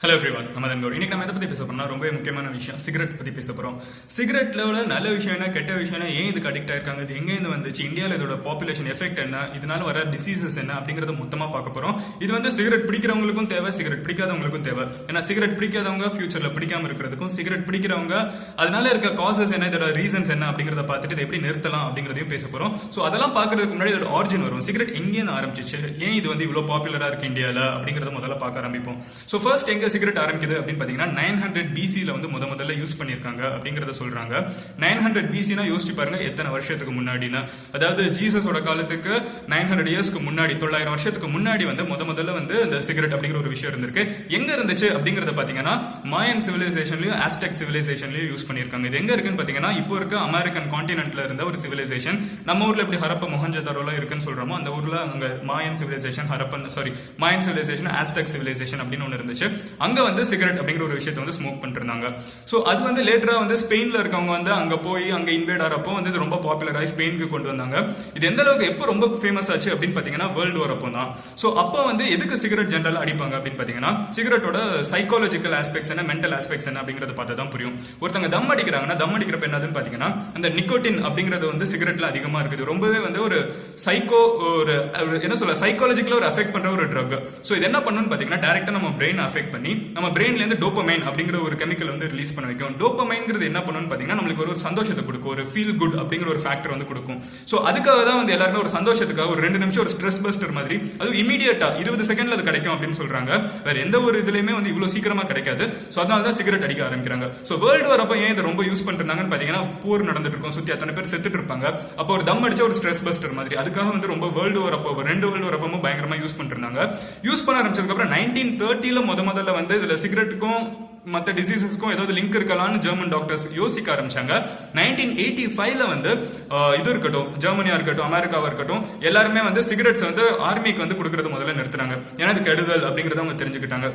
Hello everyone, நம்ம தான் இன்னைக்கு நம்ம எதை பத்தி பேச போறோம்னா ரொம்ப முக்கியமான விஷயம் சிகரெட் பத்தி பேச போறோம். சிகரெட்ல நல்ல விஷயம் என்ன, கெட்ட விஷயம் என்ன, ஏன் இதுக்கு அடிக்ட் ஆயிருக்காங்க, இது எங்க இருந்து வந்துச்சு, இந்தியாவில் இதோட பாப்புலேஷன் எஃபெக்ட் என்ன, இதனால வர டிசீசஸ் என்ன அப்படிங்கறத மொத்தமா பார்க்க போறோம். இது சிகரெட் பிடிக்கிறவங்களுக்கும் தேவை, சிகரெட் பிடிக்காதவங்களுக்கும் தேவை. ஏன்னா சிகரெட் பிடிக்காதவங்க ஃபியூச்சர்ல பிடிக்காம இருக்கிறதுக்கும், சிகரெட் பிடிக்கிறவங்க அதனால இருக்க காசஸ் என்ன, இதோட ரீசன்ஸ் என்ன அப்படிங்கறத பார்த்துட்டு இதை எப்படி நிறுத்தலாம் அப்படிங்கறதையும் பேச போறோம். சோ அதெல்லாம் பாக்குறதுக்கு முன்னாடி இதோட ஆரிஜின் வரும். சிகரெட் எங்கேருந்து ஆரம்பிச்சிச்சு, ஏன் இது இவ்வளவு பாப்புலரா இருக்கு இந்தியால அப்படிங்கறத முதல்ல பார்க்க ஆரம்பிப்போம். சோ ஃபர்ஸ்ட் எங்க சிகரெட் ஆரம்பிக்குது அப்படின்னு பாத்தீங்கன்னா 900 BC-ல முதல்ல யூஸ் பண்ணிருக்காங்க அப்படிங்கறத சொல்றாங்க. 900 BC-னா யோசிச்சு பாருங்க எத்தனை வருஷத்துக்கு முன்னாடினா, அதாவது ஜீசஸோட காலத்துக்கு 900 இயர்ஸ்க்கு முன்னாடி, 900 வருஷத்துக்கு முன்னாடி முதல்ல இந்த சிகரெட் அப்படிங்கிற ஒரு விஷயம் இருந்திருக்கு. எங்க இருந்துச்சு அப்படிங்கறத பாத்தீங்கன்னா மாயன் சிவிலைசேஷன்லயும் ஆஸ்டெக் சிவிலைசேஷன்லயும் யூஸ் பண்ணிருக்காங்க. இது எங்க இருக்குன்னு பாத்தீங்கன்னா இப்போ இருக்க அமெரிக்கன் கான்டினென்ட்ல இருந்த ஒரு சிவிலைசேஷன். நம்ம ஊர்ல எப்படி ஹரப்பா மொஹஞ்சதாரோல இருக்குன்னு சொல்றோமோ அந்த ஊர்ல அங்க மாயன் சிவிலைசேஷன், மாயன் சிவிலைசேஷன், ஆஸ்டெக் சிவிலைசேஷன் அப்படின்னு ஒன்னு இருந்துச்சு. அங்க சிகரெட் அப்படிங்கிற ஒரு விஷயத்தை ஸ்மோக் பண்ணிட்டு இருந்தாங்க. சோ அது லேட்டரா ஸ்பெயின்ல இருக்கவங்க அங்க போய் அங்க இன்வேட் ஆறப்போ இது ரொம்ப பாப்புலர் ஆகி ஸ்பெயினுக்கு கொண்டு வந்தாங்க. இது எந்த அளவுக்கு எப்போ ரொம்ப ஃபேமஸ் ஆச்சு அப்படின்னு பாத்தீங்கன்னா வேர்ல்டு வார் அப்போ தான். சோ அப்போ எதுக்கு சிகரெட் ஜெனரலா அடிப்பாங்க அப்படின்னு பாத்தீங்கன்னா சிகரெட்டோட சைக்காலஜிக்கல் ஆஸ்பெக்ட்ஸ் என்ன, மென்டல் ஆஸ்பெக்ட்ஸ் என்ன அப்படிங்கறத பார்த்தா தான் புரியும். ஒருத்தங்க தம் அடிக்கிறாங்கன்னா தம் அடிக்கிறப்ப என்னதுன்னு பாத்தீங்கன்னா அந்த நிக்கோட்டின் அப்படிங்கறது சிகரெட்ல அதிகமா இருக்குது. ரொம்பவே ஒரு சைக்கோ, ஒரு என்ன சொல்ல, சைக்காலஜிக்கலா ஒரு அஃபெக்ட் பண்ற ஒரு ட்ரக். சோ இது என்ன பண்ணுன்னு பாத்தீங்கன்னா டைரக்டா நம்ம பிரெயின் அஃபெக்ட் பண்ணி நம்ம பிரெயின்ல இருந்து டோபமைன் அப்படிங்கிற ஒரு கெமிக்கல் ரிலீஸ் பண்ண வைக்கும். டோபமைன்ங்கிறது என்ன பண்ணுன்னு பாத்தீங்கன்னா நம்மளுக்கு ஒரு சந்தோஷத்தை கொடுக்கும், ஒரு ஃபீல் குட் அப்படிங்கிற ஒரு ஃபேக்டர் கொடுக்கும். சோ அதுக்காக தான் எல்லாருமே ஒரு சந்தோஷத்துக்காக ஒரு 2 நிமிஷம் ஒரு ஸ்ட்ரெஸ் பஸ்டர் மாதிரி, அது இமீடியட்டா 20 செகண்ட்ல அது கிடைக்கும் அப்படின்னு சொல்றாங்க. வேற எந்த ஒரு இதுலயுமே இவ்வளவு சீக்கிரமா கிடைக்காது. சோ அதனால தான் சிகரெட் அடிக்க ஆரம்பிக்கிறாங்க. சோ வேர்ல்டு வார் அப்ப ஏன் இதை ரொம்ப யூஸ் பண்றாங்கன்னு பாத்தீங்கன்னா போர் நடந்துட்டு இருக்கும், சுத்தி அத்தனை பேர் செத்துட்டு இருப்பாங்க. அப்போ ஒரு தம் அடிச்ச ஒரு ஸ்ட்ரெஸ் பஸ்டர் மாதிரி, அதுக்காக ரொம்ப வேர்ல்டு வார் அப்போ 2 வேர்ல்டு வார் அப்போ பயங்கரமா யூஸ் பண்ணிருந்தாங்க. யூஸ் பண்ண ஆரம்பிச்சதுக்கு அப்புறம் 1930ல முதல்ல இதுல சிகரெட்டுக்கும் மற்ற டிசீசஸ்க்கும் ஏதாவது லிங்க் இருக்கலாம்னு ஜெர்மன் டாக்டர்ஸ் யோசிக்க ஆரம்பிச்சாங்க. 1985ல இது இருக்கட்டும், ஜெர்மனியா இருக்கட்டும், அமெரிக்காவா இருக்கட்டும், எல்லாருமே சிகரெட்ஸ் ஆர்மிக்கு கொடுக்கறது முதல்ல நிறுத்தினாங்க. ஏன்னா அது கெடுதல் அப்படிங்கறத அவங்க தெரிஞ்சுக்கிட்டாங்க.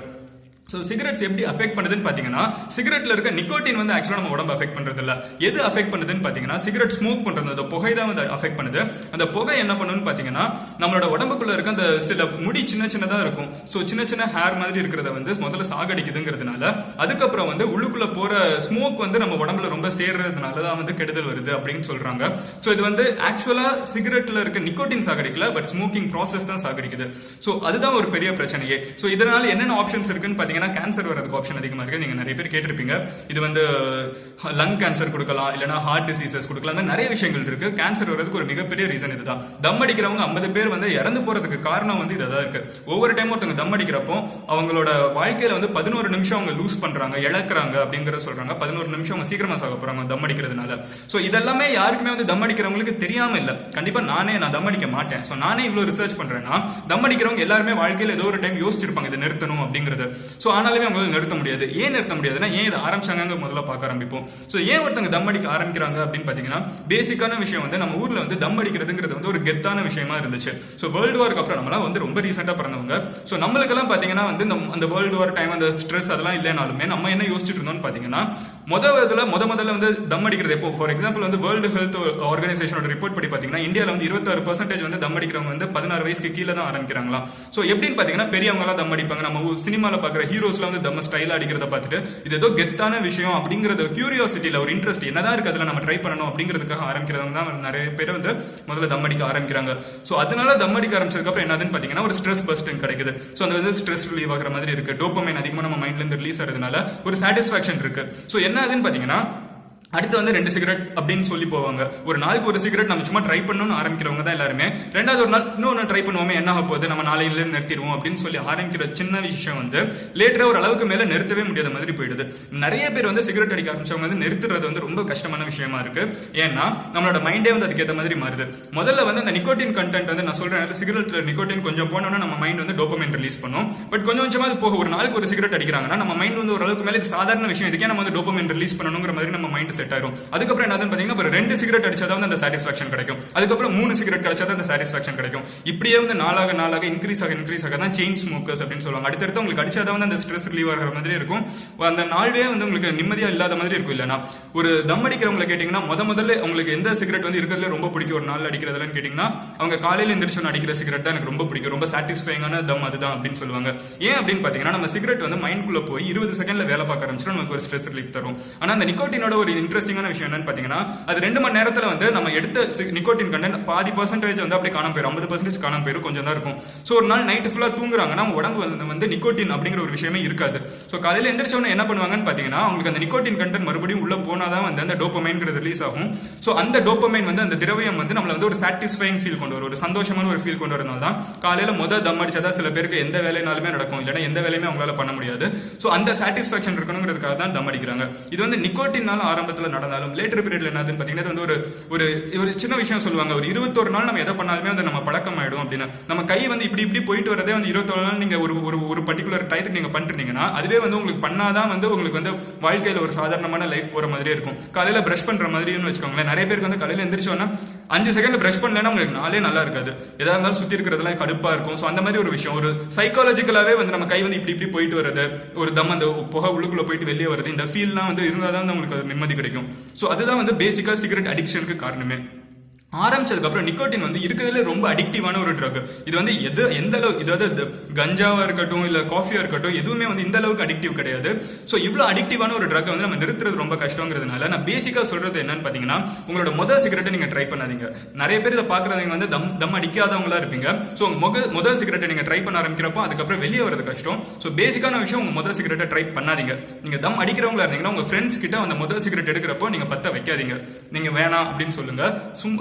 சோ சிகரெட்ஸ் எப்படி அஃபெக்ட் பண்ணுதுன்னு பாத்தீங்கன்னா சிகரெட்ல இருக்க நிக்கோட்டின் ஆக்சுவலா நம்ம உடம்பு அஃபெக்ட் பண்றது இல்ல. எது அஃபெக்ட் பண்ணுதுன்னு பாத்தீங்கன்னா சிகரெட் ஸ்மோக் பண்றது, அந்த புகை தான் அஃபெக்ட் பண்ணுது. அந்த புகை என்ன பண்ணுன்னு பாத்தீங்கன்னா நம்மளோட உடம்புக்குள்ள இருக்க அந்த சில முடி சின்னதா இருக்கும். சோ சின்ன ஹேர் மாதிரி இருக்கிறத முதல்ல சாகடிக்குதுங்கிறதுனால அதுக்கப்புறம் உள்ளுக்குள்ள போற ஸ்மோக் நம்ம உடம்புல ரொம்ப சேர்றதுனால தான் கெடுதல் வருது அப்படின்னு சொல்றாங்க. சோ இது ஆக்சுவலா சிகரெட்ல இருக்க நிக்கோட்டின் சாகடிக்கல, பட் ஸ்மோக்கிங் ப்ராசஸ் தான் சாகடிக்குது. சோ அதுதான் ஒரு பெரிய பிரச்சனையே. சோ இதனால என்னென்ன ஆப்ஷன்ஸ் இருக்குன்னு பாத்தீங்கன்னா கேன்சர் வரதுக்கு ஆப்ஷன் அதிகமா இருக்கு. நீங்க நிறைய பேர் கேட்டிருப்பீங்க, இது லங் கேன்சர் கொடுக்கலாம், இல்லனா ஹார்ட் டிசீசஸ் கொடுக்கலாம், நிறைய விஷயங்கள் இருக்கு. கேன்சர் வரதுக்கு ஒரு மிகப்பெரிய ரீசன் இதுதான். தம் அடிக்கிறவங்க 50 பேர் இறந்து போறதுக்கு காரணம் இதுதான் இருக்கு. ஒவ்வொரு டைம் ஒருத்தவங்க தம் அடிக்கிறப்போ அவங்களோட வாழ்க்கையில 11 நிமிஷம் அவங்க லூஸ் பண்றாங்க, இழக்கிறாங்க அப்படிங்கறத சொல்றாங்க. 11 நிமிஷம் அவங்க சீக்கிரமா சாக போறாங்க தம் அடிக்கிறதுனால. சோ இதெல்லாமே யாருக்குமே தம் அடிக்கிறவங்களுக்கு தெரியாம இல்ல. கண்டிப்பா நான் தம் அடிக்க மாட்டேன். சோ நானே இவ்வளவு ரிசர்ச் பண்றேன்னா தம் அடிக்கிறவங்க எல்லாருமே வாழ்க்கையில ஏதோ ஒரு டைம் யோசிச்சிருப்பாங்க இதை நிறுத்தணும் அப்படிங்கறது. சோ ஆனாலுமே அவங்களால நிறுத்த முடியாது. ஏன் நிறுத்த முடியாதுன்னா ஏன் இதை ஆரம்பிச்சாங்க முதல்ல பார்க்க ஆரம்பிப்போம். சோ ஏன் ஒருத்தங்க தம் அடிக்க ஆரம்பிக்கிறாங்க அப்படின்னு பாத்தீங்கன்னா பேசிக்கான விஷயம் நம்ம ஊர்ல தம் அடிக்கிறதுங்கிறது ஒரு கெத்தான விஷயமா இருந்துச்சு. சோ வேர்ல்டு வாருக்கு அப்புறம் நம்மளாம் ரொம்ப ரீசெண்டா பிறந்தவங்க. சோ நம்மளுக்கெல்லாம் பாத்தீங்கன்னா அந்த வேர்ல்டு வார் டைம் அந்த ஸ்ட்ரெஸ் அதெல்லாம் இல்லைனாலுமே நம்ம என்ன யோசிச்சுட்டு இருந்தோம்னு பாத்தீங்கன்னா முதல்ல தம் அடிக்கிறது எப்போ, ஃபார் எக்ஸாம்பிள் வேர்ல்டு ஹெல்த் ஆர்கனைசேஷனோட ரிப்போர்ட் படி பாத்தீங்கன்னா இந்தியால 26% தம் அடிக்கிறவங்க 16 வயசுக்கு கீழே தான் ஆரம்பிக்கிறாங்களா. சோ எப்படின்னு பாத்தீங்கன்னா பெரியவங்க எல்லாம் தம் அடிப்பாங்க. நம்ம சினிமால பாக்குற ஹீரோஸ்ல தம்ம ஸ்டைலா அடிக்கிறத பார்த்துட்டு இது ஏதோ கெத்தான விஷயம் அப்படிங்கறது கியூரியாசிட்டியில ஒரு இன்ட்ரெஸ்ட் என்னதான் இருக்கு அதுல நம்ம ட்ரை பண்ணணும் அப்படிங்கிறதுக்காக ஆரம்பிக்கிறவங்க தான் நிறைய பேர் முதல்ல தம் அடிக்க ஆரம்பிக்கிறாங்க. சோ அதனால தம் அடிக்க ஆரம்பிச்சதுக்கு அப்புறம் என்னதுன்னு பாத்தீங்கன்னா ஒரு ஸ்ட்ரெஸ் பஸ்டிங் கிடைக்குது. சோ அந்த ஸ்ட்ரெஸ் ரிலீவ் ஆகிற மாதிரி இருக்கு. டோபமைன் அதிகமா நம்ம மைண்ட்ல இருந்து ரிலீஸ் ஆகிறதுனால ஒரு சாட்டிஸ்பாக்சன் இருக்கு. சோ என்ன ஆகுதுன்னு பாத்தீங்கன்னா அடுத்து 2 சிகரெட் அப்படின்னு சொல்லி போவாங்க. ஒரு நாளுக்கு ஒரு சிகரெட் நம்ம சும்மா ட்ரை பண்ணணும்னு ஆரம்பிக்கிறவங்க தான் எல்லாருமே. ரெண்டாவது ஒரு நாள் இன்னொன்னு ட்ரை பண்ணுவோமே, என்ன ஆக போகுது, நம்ம நாளையில இருந்து நிறுத்திடுவோம் அப்படின்னு சொல்லி ஆரம்பிக்கிற சின்ன விஷயம் லேட்டரா ஒரு அளவுக்கு மேல நிறுத்தவே முடியாத மாதிரி போயிடுது. நிறைய பேர் சிகரெட் அடிக்க ஆரம்பிச்சவங்க நிறுத்துறது ரொம்ப கஷ்டமான விஷயமா இருக்கு. ஏன்னா நம்மளோட மைண்டே அதுக்கேற்ற மாதிரி மாறுது. முதல்ல அந்த நிக்கோட்டின் கண்டென்ட் நான் சொல்றேன், சிகரெட்ல நிக்கோட்டின் கொஞ்சம் போனோம்னா நம்ம மைண்ட் டோபமைன் ரிலீஸ் பண்ணும். பட் கொஞ்சம் கொஞ்சமா அது போக ஒரு நாளுக்கு ஒரு சிகரெட் அடிக்கிறாங்கன்னா நம்ம மைண்ட் ஒரு அளவுக்கு மேல இது சாதாரண விஷயம், இதுக்கே நம்ம டோபமைன் ரிலீஸ் பண்ணணுங்கிற மாதிரி நம்ம மைண்ட் செட் ஆயிரும். அதுக்கப்புறம் என்னதுன்னு பாத்தீங்கன்னா ஒரு 2 சிகரெட் அடிச்சாதான் வந்து அந்த சாட்டிஸ்பாக்சன் கிடைக்கும். அதுக்கப்புறம் 3 சிகரெட் கிடைச்சாதான் அந்த சாட்டிஸ்பாக்சன் கிடைக்கும். இப்படியே வந்து நாளாக நாளாக இன்க்ரீஸ் ஆக தான் செயின் ஸ்மோக்கர்ஸ் அப்படின்னு சொல்லுவாங்க. அடுத்தடுத்து உங்களுக்கு அடிச்சாதான் வந்து அந்த ஸ்ட்ரெஸ் ரிலீவ் ஆகிற மாதிரி இருக்கும். அந்த நாள்லயே வந்து உங்களுக்கு நிம்மதியா இல்லாத மாதிரி இருக்கும். இல்லைன்னா ஒரு தம் அடிக்கிறவங்களை கேட்டீங்கன்னா முதல்ல உங்களுக்கு எந்த சிகரெட் வந்து இருக்கிறதுல ரொம்ப பிடிக்கும் ஒரு நாள் அடிக்கிறதுலன்னு கேட்டீங்கன்னா அவங்க காலையில எந்திரிச்சு அடிக்கிற சிகரெட் தான் எனக்கு ரொம்ப பிடிக்கும், ரொம்ப சாட்டிஸ்ஃபைங்கான தம் அதுதான் அப்படின்னு சொல்லுவாங்க. ஏன் அப்படின்னு பாத்தீங்கன்னா நம்ம சிகரெட் வந்து மைண்ட்குள்ள போய் 20 செகண்ட்ல வேலை பார்க்க ஆரம்பிச்சா நமக்கு ஒரு ஸ்ட்ரெஸ் ரிலீஃப் தரும். ஆனா அந்த நிக்கோட்டினோட ஒரு இன்ட்ரெஸ்டிங்கான விஷயம் என்னன்னு பாத்தீங்கன்னா அது 2 மணி நேரத்துல வந்து நம்ம எடுத்த நிக்கோட்டின் கண்டென்ட் பாதி பர்சன்டேஜ் வந்து அப்படியே காணாம போயிடும், 50% காணாம போயிடும், கொஞ்சம் தான் இருக்கும். சோ ஒரு நாள் நைட் ஃபுல்லா தூங்குறாங்கன்னா உடம்பு வந்து நிக்கோட்டின் அப்படிங்கிற ஒரு விஷயமே இருக்காது. சோ காலையில எந்திரிச்ச உடனே என்ன பண்ணுவாங்கன்னு பாத்தீங்கன்னா அவங்களுக்கு அந்த நிக்கோட்டின் கண்டென்ட் மறுபடியும் உள்ள போனாதான் வந்து அந்த டோபமைன்ங்கிறது ரிலீஸ் ஆகும். சோ அந்த டோபமைன் வந்து அந்த திரவியம் வந்து நம்மள வந்து ஒரு சாட்டிஸ்ஃபைங் ஃபீல் கொண்டு வரும், ஒரு சந்தோஷமான ஒரு ஃபீல் கொண்டு வரனால தான் காலையில தம் அடிச்சாதான் சில பேருக்கு எந்த வேலைனாலுமே நடக்கும், இல்லைன்னா எந்த வேலையுமே அவங்களால பண்ண முடியாது. சோ அந்த சாட்டிஸ்பாக்சன் இருக்கணுங்கிறதுக்காக தான் தம் அடிக்கிறாங்க. இது வந்து நிக்கோட்டினால ஆரம்பத்துல நடந்தாலும் லேட்டர் பீரியட்ல என்னதுன்னு பாத்தீங்கன்னா வந்து ஒரு சின்ன விஷயம் சொல்லுவாங்க, ஒரு 21 நாள் நம்ம எதை பண்ணாலுமே வந்து நம்ம பழக்கம் ஆயிடும் அப்படின்னு. நம்ம கை வந்து இப்படி போயிட்டு வரதே வந்து 21 நாள் நீங்க ஒரு பர்டிகுலர் டயத்துக்கு நீங்க பண்ணிருந்தீங்கன்னா அதுவே வந்து உங்களுக்கு பண்ணாதான் வந்து உங்களுக்கு வந்து வாழ்க்கையில ஒரு சாதாரணமான லைஃப் போற மாதிரியே இருக்கும். காலையில பிரஷ் பண்ற மாதிரின்னு வச்சுக்கோங்களேன். நிறைய பேருக்கு வந்து காலையில எந்திரிச்சோன்னா 5 செகண்ட்ல பிரஷ் பண்ணலன்னா உங்களுக்கு நாளே நல்லா இருக்காது, எதா இருந்தாலும் சுத்தி இருக்கிறதுலாம் கடுப்பா இருக்கும். சோ அந்த மாதிரி ஒரு விஷயம், ஒரு சைக்காலஜிக்கலாவே வந்து நம்ம கை வந்து இப்படி போயிட்டு வருது, ஒரு தம் அந்த புகை உள்ளுக்குள்ள போயிட்டு வெளியே வருது, இந்த ஃபீல்லாம் வந்து இருந்தாதான் உங்களுக்கு நிம்மதி கிடைக்கும். சோ அதுதான் வந்து பேசிக்கா சிகரெட் அடிக்ஷனுக்கு காரணமே. ஆரம்பிச்சதுக்கு அப்புறம் நிக்கோட்டின் வந்து இருக்கிறதுல ரொம்ப அடிக்டிவான ஒரு ட்ரக். இது வந்து எந்த அளவு இதாவது கஞ்சாவா இருக்கட்டும் இல்ல காஃபியா இருக்கட்டும் எதுவுமே வந்து இந்த அளவுக்கு அடிக்டிவ் கிடையாது. சோ இவ்வளவு அடிக்டிவான ஒரு ட்ரக் வந்து நம்ம நிறுத்துறது ரொம்ப கஷ்டங்கிறதுனால நான் பேசிக்கா சொல்றது என்னன்னு பாத்தீங்கன்னா உங்களோட முதல் சிகரெட்டை நீங்க ட்ரை பண்ணாதீங்க. நிறைய பேர் இதை பாக்குறவங்க வந்து தம் அடிக்காதவங்களா இருப்பீங்க. சோ முதல் சிகரெட்டை நீங்க ட்ரை பண்ண ஆரம்பிக்கிறப்போ அதுக்கப்புறம் வெளியே வரது கஷ்டம். சோ பேசிக்கான விஷயம் உங்க முதல் சிகரெட்டை ட்ரை பண்ணாதீங்க. நீங்க தம் அடிக்கிறவங்களா இருந்தீங்கன்னா உங்க ஃப்ரெண்ட்ஸ் கிட்ட அந்த முதல் சிகரெட் எடுக்கிறப்போ நீங்க பத்த வைக்காதீங்க, நீங்க வேணாம் அப்படின்னு சொல்லுங்க.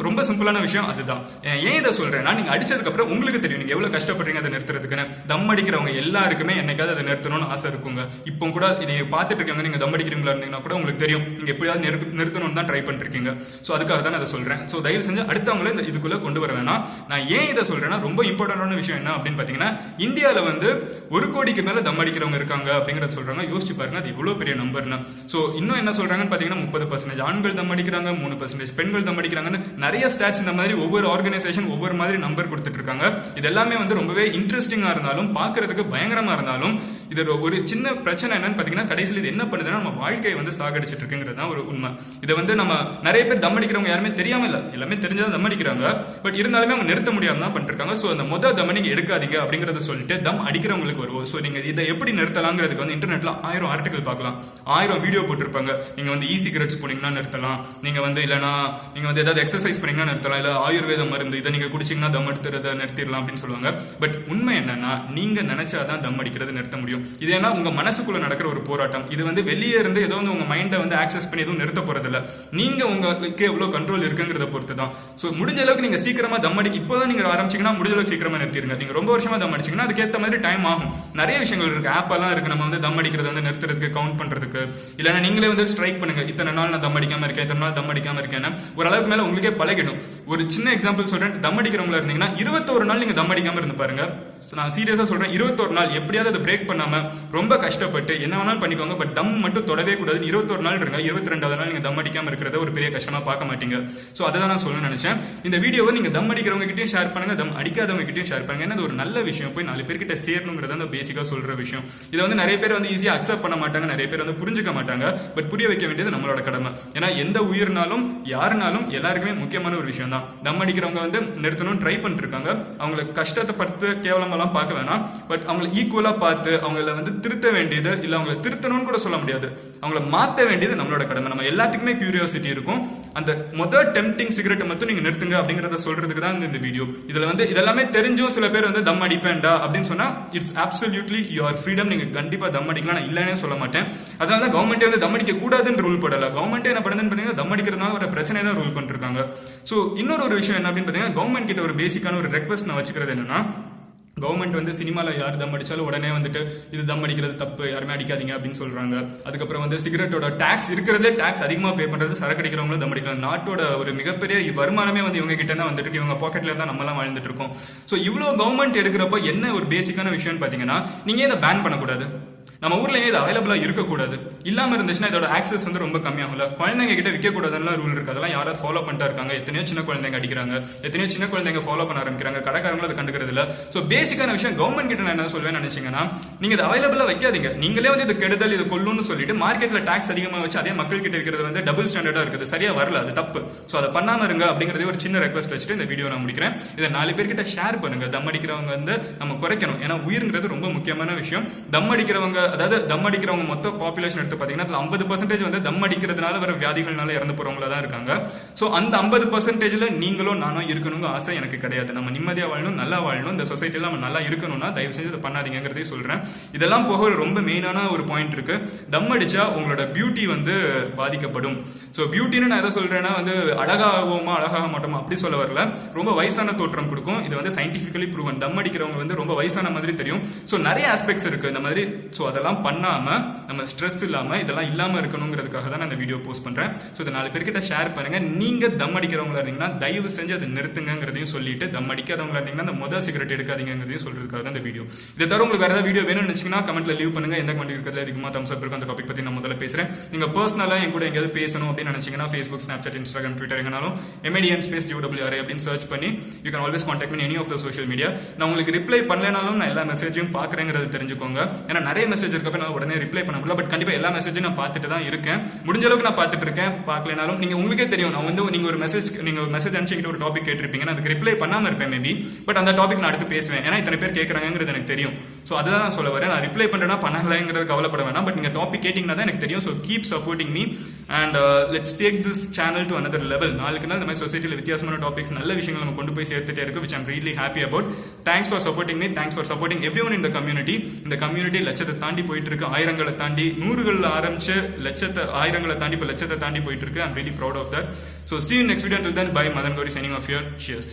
ரொம்ப சிம்பிளான விஷயம் அதுதான். ஏன் இதை சொல்றேன்னா நீங்க அடிச்சதுக்கு அப்புறம் உங்களுக்கு தெரியும் நீங்க எவ்வளவு கஷ்டப்படுறீங்க அதை நிறுத்துறதுக்கு. தம் அடிக்கிறவங்க எல்லாருக்குமே என்னைக்காவது அதை நிறுத்தணும்னு ஆசை இருக்குங்க. இப்போ கூட நீங்க பாத்துட்டு இருக்காங்க, நீங்க தம் அடிக்கிறீங்களா இருந்தீங்கன்னா கூட உங்களுக்கு தெரியும் நீங்க எப்படியாவது நிறுத்தணும்னு தான் ட்ரை பண்ணிருக்கீங்க. சோ அதுக்காக தான் அதை சொல்றேன். சோ தயவு செஞ்சு அடுத்தவங்கள இந்த இதுக்குள்ள கொண்டு வர வேணாம். நான் ஏன் இதை சொல்றேன்னா ரொம்ப இம்பார்ட்டன்டான விஷயம் என்ன அப்படின்னு பாத்தீங்கன்னா இந்தியால வந்து 1 கோடிக்கு மேல தம் அடிக்கிறவங்க இருக்காங்க அப்படிங்கறத சொல்றாங்க. யோசிச்சு பாருங்க அது எவ்வளவு பெரிய நம்பர்னு. சோ இன்னும் என்ன சொல்றாங்கன்னு பாத்தீங்கன்னா 30% ஆண்கள் தம் அடிக்கிறாங்க, 3% பெண்கள் தம் அடிக்கிறாங்கன்னு நிறைய ஸ்டாட்ஸ் இந்த மாதிரி ஒவ்வொரு ஆர்கனைசேஷன் ஒவ்வொரு மாதிரி நம்பர் கொடுத்துட்டு இருக்காங்க. இது எல்லாமே வந்து ரொம்பவே இன்ட்ரெஸ்டிங்கா இருந்தாலும் பாக்குறதுக்கு பயங்கரமா இருந்தாலும் இது ஒரு சின்ன பிரச்சனை என்னன்னு பாத்தீங்கன்னா கடைசியில் இது என்ன பண்ணுதுன்னா நம்ம வாழ்க்கையை வந்து சாகடிச்சிட்டு இருக்குங்கிறது ஒரு உண்மை. இதை வந்து நம்ம நிறைய பேர் தம் அடிக்கிறவங்க யாருமே தெரியாம இல்ல, எல்லாமே தெரிஞ்சதான் தம் அடிக்கிறாங்க. பட் இருந்தாலுமே அவங்க நிறுத்த முடியாம தான் பண்ணிருக்காங்க. சோ அந்த தம் நீங்க எடுக்காதீங்க அப்படிங்கறத சொல்லிட்டு தம் அடிக்கிறவங்களுக்கு வருவோம். சோ நீங்க இதை எப்படி நிறுத்தலாங்கிறதுக்கு வந்து இன்டர்நெட்ல 1000 ஆர்டிகல் பார்க்கலாம், 1000 வீடியோ போட்டிருப்பாங்க. நீங்க வந்து சிகரெட்ஸ் போனீங்கன்னா நிறுத்தலாம், நீங்க வந்து இல்லனா நீங்க வந்து ஏதாவது எக்ஸசைஸ் பண்ணீங்கன்னா நிறுத்தலாம், இல்ல ஆயுர்வேத மருந்து இதை நீங்க குடிச்சீங்கன்னா தம் எடுத்துறத நிறுத்திடலாம் அப்படின்னு சொல்லுவாங்க. பட் உண்மை என்னன்னா நீங்க நினைச்சாதான் தம் அடிக்கிறது நிறுத்த முடியும். இது ஏன்னா உங்க மனசுக்குள்ள நடக்கிற ஒரு போராட்டம். இது வந்து வெளியே இருந்து ஏதோ வந்து உங்க மைண்டை வந்து ஆக்சஸ் பண்ணி எதுவும் நிறுத்த போறது இல்ல. நீங்க உங்களுக்கு எவ்வளவு கண்ட்ரோல் இருக்குங்கிறத பொறுத்து தான். சோ முடிஞ்ச அளவுக்கு நீங்க சீக்கிரமா தம் அடிக்க இப்போதான் நீங்க ஆரம்பிச்சீங்கன்னா முடிஞ்ச அளவுக்கு சீக்கிரமா நிறுத்திடுங்க. நீங்க ரொம்ப வருஷமா தம் அடிச்சீங்கன்னா அதுக்கேற்ற மாதிரி டைம் ஆகும். நிறைய விஷயங்கள் இருக்கு, ஆப் எல்லாம் இருக்கு நம்ம வந்து தம் அடிக்கிறத வந்து நிறுத்துறதுக்கு, கவுண்ட் பண்றதுக்கு. இல்லைன்னா நீங்களே வந்து ஸ்ட்ரைக் பண்ணுங்க, இத்தனை நாள் நான் தம் அடிக்காம இருக்கேன், இத்தனை நாள் தம் அடிக்காம இருக்கேன். ஒரு அளவுக்கு மேல உங்களுக்கே பழகிடும். ஒரு சின்ன எக்ஸாம்பிள் சொல்றேன், தம் அடிக்கிறவங்களா இருந்தீங்கன்னா 21 நாள் நீங்க தம் அடிக்காம இருந்து பாருங்க. நான் சீரியஸா சொல்றேன், 21 நாள் எப்படியாவது அதை பிரேக் பண்ணாம ரொம்ப கஷ்டப்பட்டு என்ன வேணாலும் பண்ணிக்கோங்க, பட் தம் மட்டும் தொடவே கூடாது. 21 நாள் இருங்க, 22வது நாள் நீங்க தம் அடிக்காம இருக்கிறத ஒரு பெரிய கஷ்டமா பார்க்க மாட்டீங்க. சோ அதை தான் நான் சொல்ல நினைச்சேன். இந்த வீடியோவை நீங்க தம் அடிக்கிறவங்க கிட்டயும் ஷேர் பண்ணுங்க, தம் அடிக்காதவங்க கிட்டயும் ஷேர் பண்ணுங்க. ஏன்னா ஒரு நல்ல விஷயம், போய் 4 பேர்கிட்ட சேரணுங்கிறது அந்த பேசிக்கா சொல்ற விஷயம். இதை வந்து நிறைய பேர் வந்து ஈஸியா அக்செப்ட் பண்ண மாட்டாங்க, நிறைய பேர் வந்து புரிஞ்சுக்க மாட்டாங்க. பட் புரிய வைக்க வேண்டியது நம்மளோட கடமை. ஏன்னா எந்த உயிர்னாலும் யாருனாலும் எல்லாருக்குமே முக்கியமான ஒரு விஷயம் தான். தம் அடிக்கிறவங்க வந்து நிறுத்தணும் ட்ரை பண்ணிட்டு இருக்காங்க. அவங்களை கஷ்டத்தை படுத்து கேவலமெல்லாம் பார்க்க வேணாம். பட் அவங்களை ஈக்குவலா பார்த்து அவங்கள வந்து திருத்த வேண்டியது, இல்ல அவங்களை திருத்தணும்னு கூட சொல்ல முடியாது, அவங்களை மாத்த வேண்டியது நம்மளோட கடமை. நம்ம எல்லாத்துக்குமே கியூரியாசிட்டி இருக்கும். அந்த முதல் டெம்ப்டிங் சிகரெட்டை மட்டும் நீங்க நிறுத்துங்க அப்படிங்கறத சொல்றதுக்கு தான் இந்த வீடியோ. இதுல வந்து இதெல்லாமே தெரிஞ்சும் சில பேர் வந்து தம் அடிப்பேன்டா அப்படின்னு சொன்னா இட்ஸ் அப்சல்யூட்லி யுவர் ஃப்ரீடம். நீங்க கண்டிப்பா தம் அடிக்கலாம், நான் இல்லைன்னே சொல்ல மாட்டேன். அதனால தான் கவர்மெண்டே வந்து தம் அடிக்க கூடாதுன்னு ரூல் போடல. கவர்மெண்டே என்ன பண்ணுதுன்னு பாத்தீங்கன்னா தம் அடிக்கிறதுனால ஒரு பிரச்சனை தான் ரூல் பண்ணிருக்காங்க. சோ இன்னொரு விஷயம் என்ன அப்படின்னு பாத்தீங்கன்னா கவர்மெண்ட் கிட்ட ஒரு பேசிக்கான ஒரு ரெக்வஸ்ட் நான் வச்சுக்கிறது என்னன்னா, கவர்மெண்ட் வந்து சினிமால யார் தம் அடிச்சாலும் உடனே வந்துட்டு இது தம் அடிக்கிறது தப்பு, யாருமே அடிக்காதீங்க அப்படின்னு சொல்றாங்க. அதுக்கப்புறம் வந்து சிகரெட்டோட டாக்ஸ் இருக்கிறதே டாக்ஸ் அதிகமா பே பண்றது சரக்கு அடிக்கிறவங்களும் தம் அடிக்கிறாங்க. நாட்டோட ஒரு மிகப்பெரிய வருமானமே வந்து இவங்க கிட்ட தான் வந்துட்டு இவங்க பாக்கெட்ல தான் நம்ம எல்லாம் வாழ்ந்துட்டு இருக்கோம். சோ இவ்வளவு கவர்மெண்ட் எடுக்கிறப்ப என்ன ஒரு பேசிக்கான விஷயம் பாத்தீங்கன்னா நீங்க இதை பேன் பண்ணக்கூடாது. நம்ம ஊர்லயே இது அவைலபிளா இருக்கக்கூடாது. இல்லாம இருந்துச்சுன்னா இதோட ஆக்சஸ் வந்து ரொம்ப கம்மியாகும்ல. குழந்தைங்க கிட்ட விற்க கூடாதுன்னு ரூல் இருக்கு. அதெல்லாம் யாராவது ஃபாலோ பண்ணிட்டா இருக்காங்க. எத்தனையோ சின்ன குழந்தைங்க அடிக்கிறாங்க, எத்தனையோ சின்ன குழந்தைங்க ஃபாலோ பண்ண ஆரம்பிக்கிறாங்க, கடைக்காரங்களும் அதை கண்டுக்கிறது இல்ல. சோ பேசிக்கான விஷயம் கவர்மெண்ட் கிட்ட நான் என்ன சொல்வேன் நினைச்சீங்கன்னா, நீங்க இது அவைலபிளா வைக்காதீங்க. நீங்களே வந்து இது கெடுதல், இது கொல்லுன்னு சொல்லிட்டு மார்க்கெட்ல டாக்ஸ் அதிகமா வச்சு அதே மக்கள் கிட்ட இருக்கிறது வந்து டபுள் ஸ்டாண்டர்டா இருக்குது. சரியா வரல, அது தப்பு. சோ அதை பண்ணாம இருங்க அப்படிங்கறதே ஒரு சின்ன ரெக்வஸ்ட் வச்சுட்டு இந்த வீடியோ நான் முடிக்கிறேன். இதை 4 பேர்கிட்ட ஷேர் பண்ணுங்க. தம் அடிக்கிறவங்க வந்து நம்ம குறைக்கணும். ஏன்னா உயிர்ங்கிறது ரொம்ப முக்கியமான விஷயம். தம் அடிக்கிறவங்க, அதாவது தம் அடிக்கிறவங்க மொத்த பாப்புலேஷன் எடுத்து பாத்தீங்கன்னா 50% வந்து தம் அடிக்கிறதுனால வர வியாதிகள்னால இறந்து போறவங்களா தான் இருக்காங்க. சோ அந்த 50%ல நீங்களும் நானும் இருக்கணுங்க ஆசை எனக்கு கிடையாது. நம்ம நிம்மதியா வாழணும், நல்லா வாழணும், இந்த சொசைட்டில நம்ம நல்லா இருக்கணும்னா தயவு செஞ்சு இதை பண்ணாதீங்கிறதே சொல்றேன். இதெல்லாம் போக ரொம்ப மெயினான ஒரு பாயிண்ட் இருக்கு. தம் அடிச்சா உங்களோட பியூட்டி வந்து பாதிக்கப்படும். சோ பியூட்டின்னு நான் எதை சொல்றேன்னா வந்து அழகாகுவோமா அழகாக மாட்டோமா அப்படி சொல்ல வரல. ரொம்ப வயசான தோற்றம் கொடுக்கும். இது வந்து சயின்டிபிகலி ப்ரூவன். தம் அடிக்கிறவங்க வந்து ரொம்ப வயசான மாதிரி தெரியும். சோ நிறைய ஆஸ்பெக்ட்ஸ் இருக்கு இந்த மாதிரி. சோ அதெல்லாம் பண்ணாம நம்ம ஸ்ட்ரெஸ் இல்லாம இதெல்லாம் இல்லாம இருக்கணுங்கிறதுக்காக தான் நான் இந்த வீடியோ போஸ்ட் பண்றேன். சோ இதை 4 பேர்கிட்ட ஷேர் பண்ணுங்க. நீங்க தம் அடிக்கிறவங்களா இருந்தீங்கன்னா தயவு செஞ்சு அதை நிறுத்துங்கிறதையும் சொல்லிட்டு, தம் அடிக்காதவங்களா இருந்தீங்கன்னா அந்த மொதல் சிகரெட் எடுக்காதீங்கிறதையும் சொல்றதுக்காக தான் இந்த வீடியோ. இதை தவிர உங்களுக்கு வேற ஏதாவது வீடியோ வேணும்னு நினைச்சீங்கன்னா கமெண்ட்ல லீவ் பண்ணுங்க. எந்த கமெண்ட் இருக்கிறது அதிகமா தம்ஸ் அப் இருக்கும் அந்த டாபிக் பத்தி நான் முதல்ல பேசுறேன். நீங்க பர்சனலா என் கூட எங்கேயாவது பேசணும் அப்படின்னு நினைச்சீங்கன்னா Facebook, Snapchat, Instagram, Twitter எங்கனாலும் MADN_UWRA அப்படின்னு சர்ச் பண்ணி you can always contact me in any of the social media. நான் உங்களுக்கு ரிப்ளை பண்ணலனாலும் நான் எல்லா மெசேஜையும் பாக்குறேங்கிறது தெரிஞ்சுக்கோங்க. ஏன்னா நிறைய மெசேஜ் இருக்கப்ப நான் உடனே ரிப்ளை பண்ண முடியல. பட் கண்டிப்பா எல்லா மெசேஜும் நான் பார்த்துட்டு தான் இருக்கேன். முடிஞ்ச அளவுக்கு நான் பார்த்துட்டு இருக்கேன். பார்க்கலனாலும் நீங்க உங்களுக்கே தெரியும். நான் வந்து நீங்க ஒரு மெசேஜ் அனுப்பிச்சிட்டு ஒரு டாபிக் கேட்டிருப்பீங்க, நான் அதுக்கு ரிப்ளை பண்ணாம இருப்பேன் மேபி. பட் அந்த டாபிக் நான் அடுத்து பேசுவேன். ஏன்னா இத்தனை பேர் கேட்கறாங்கிறது எனக்கு தெரியும். சோ அதுதான் நான் சொல்ல வரேன். நான் ரிப்ளை பண்றேன்னா பண்ணலங்கிறது கவலைப்பட வேணாம். பட் நீங்க டாபிக் கேட்டீங்கன்னா தான் எனக்கு தெரியும். So keep supporting me and let's take this channel to another level. நாளுக்கு நாள் இந்த மாதிரி சொசைட்டில வித்தியாசமான டாபிக்ஸ், நல்ல விஷயங்கள் நம்ம கொண்டு போய் சேர்த்துட்டே இருக்கு, which I'm really happy about. Thanks for supporting me. Thanks for supporting everyone in the community. இந்த கம்யூனிட்டி லட்சத்தை தாண்டி போயிட்டு இருக்கு. ஆயிரங்களை தாண்டி, 100கள் ஆரம்பிச்சு ஆயிரங்களை தாண்டி இப்ப லட்சத்தை தாண்டி போயிட்டு இருக்கு. I'm really proud of that. So see you next video. Until then, bye. Madan Gauri signing off here. Cheers.